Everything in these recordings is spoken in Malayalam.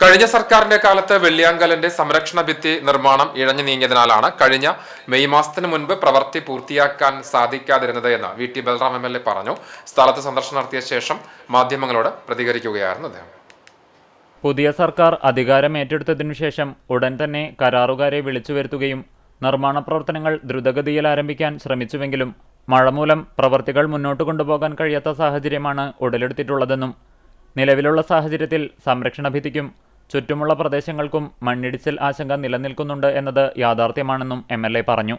കഴിഞ്ഞ സർക്കാരിന്റെ കാലത്ത് വെള്ളിയാങ്കലിന്റെ സംരക്ഷണ ഭിത്തി നിർമ്മാണം ഇഴഞ്ഞു നീങ്ങിയതിനാലാണ് കഴിഞ്ഞ മെയ് മാസത്തിന് മുൻപ് പ്രവൃത്തി പൂർത്തിയാക്കാൻ സാധിക്കാതിരുന്നത് എന്ന് വി.ടി. ബൽറാം എം.എൽ.എ. പറഞ്ഞു. സ്ഥലത്ത് സന്ദർശനം നടത്തിയ ശേഷം മാധ്യമങ്ങളോട് പ്രതികരിക്കുകയായിരുന്നു അദ്ദേഹം. പുതിയ സർക്കാർ അധികാരം ഏറ്റെടുത്തതിനു ശേഷം ഉടൻ തന്നെ കരാറുകാരെ വിളിച്ചു വരുത്തുകയും നിർമ്മാണ പ്രവർത്തനങ്ങൾ ദ്രുതഗതിയിൽ ആരംഭിക്കാൻ ശ്രമിച്ചുവെങ്കിലും മഴ മൂലം പ്രവൃത്തികൾ മുന്നോട്ട് കൊണ്ടുപോകാൻ കഴിയാത്ത സാഹചര്യമാണ് ഉടലെടുത്തിട്ടുള്ളതെന്നും നിലവിലുള്ള സാഹചര്യത്തിൽ സംരക്ഷണ ഭിത്തിക്കും ചുറ്റുമുള്ള പ്രദേശങ്ങൾക്കും മണ്ണിടിച്ചിൽ ആശങ്ക നിലനിൽക്കുന്നുണ്ട് എന്നത് യാഥാർത്ഥ്യമാണെന്നും എം.എൽ.എ. പറഞ്ഞു.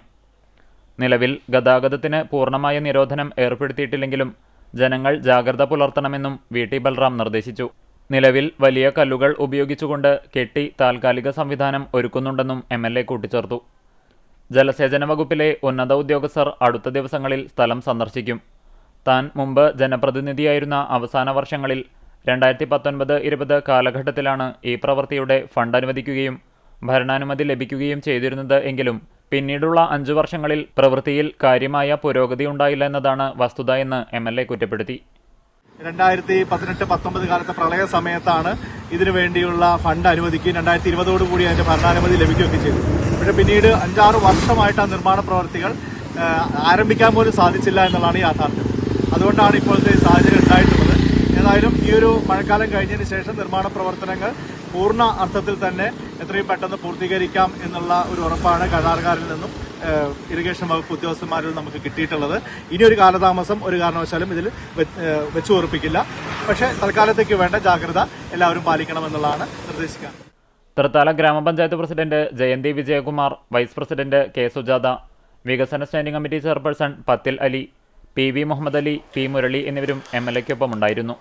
നിലവിൽ ഗതാഗതത്തിന് പൂർണ്ണമായ നിരോധനം ഏർപ്പെടുത്തിയിട്ടില്ലെങ്കിലും ജനങ്ങൾ ജാഗ്രത പുലർത്തണമെന്നും വി.ടി. ബൽറാം നിർദ്ദേശിച്ചു. നിലവിൽ വലിയ കല്ലുകൾ ഉപയോഗിച്ചുകൊണ്ട് കെട്ടി താൽക്കാലിക സംവിധാനം ഒരുക്കുന്നുണ്ടെന്നും എം.എൽ.എ. കൂട്ടിച്ചേർത്തു. ജലസേചന വകുപ്പിലെ ഉന്നത ഉദ്യോഗസ്ഥർ അടുത്ത ദിവസങ്ങളിൽ സ്ഥലം സന്ദർശിക്കും. താൻ മുമ്പ് ജനപ്രതിനിധിയായിരുന്ന അവസാന വർഷങ്ങളിൽ 2019-20 കാലഘട്ടത്തിലാണ് ഈ പ്രവൃത്തിയുടെ ഫണ്ട് അനുവദിക്കുകയും ഭരണാനുമതി ലഭിക്കുകയും ചെയ്തിരുന്നത് എങ്കിലും പിന്നീടുള്ള 5 വർഷങ്ങളിൽ പ്രവൃത്തിയിൽ കാര്യമായ പുരോഗതി ഉണ്ടായില്ല എന്നതാണ് വസ്തുത എന്ന് എം.എൽ.എ. കുറ്റപ്പെടുത്തി. 2018-19 കാലത്തെ പ്രളയ സമയത്താണ് ഇതിനു വേണ്ടിയുള്ള ഫണ്ട് അനുവദിക്കുകയും 2020 അതിന്റെ ഭരണാനുമതി ലഭിക്കുകയൊക്കെ ചെയ്തു. പക്ഷേ പിന്നീട് 5-6 വർഷമായിട്ട് ആ നിർമ്മാണ പ്രവർത്തികൾ ആരംഭിക്കാൻ പോലും സാധിച്ചില്ല എന്നുള്ളതാണ് യാഥാർത്ഥ്യം. അതുകൊണ്ടാണ് ഇപ്പോഴത്തെ സാഹചര്യം ഉണ്ടായിട്ടുള്ളത്. ഏതായാലും ഈ ഒരു മഴക്കാലം കഴിഞ്ഞതിന് ശേഷം നിർമ്മാണ പ്രവർത്തനങ്ങൾ പൂർണ്ണ അർത്ഥത്തിൽ തന്നെ എത്രയും പെട്ടെന്ന് പൂർത്തീകരിക്കാം എന്നുള്ള ഒരു ഉറപ്പാണ് കരാറുകാരിൽ നിന്നും ഇറിഗേഷൻ വകുപ്പ് ഉദ്യോഗസ്ഥന്മാരിൽ നമുക്ക് കിട്ടിയിട്ടുള്ളത്. ഇനിയൊരു കാലതാമസം ഒരു കാരണവശാലും ഇതിൽ വെച്ചു ഉറപ്പിക്കില്ല. പക്ഷേ തൽക്കാലത്തേക്ക് വേണ്ട ജാഗ്രത എല്ലാവരും പാലിക്കണമെന്നുള്ളതാണ് നിർദ്ദേശിക്കുക. തൃത്താല ഗ്രാമപഞ്ചായത്ത് president Jayanthi Vijayakumar, vice president K Sujatha, വികസന standing committee chairperson Pathil Ali, P V. Muhammad Ali, P. Murali എന്നിവരും എം.എൽ.എക്കൊപ്പം ഉണ്ടായിരുന്നു.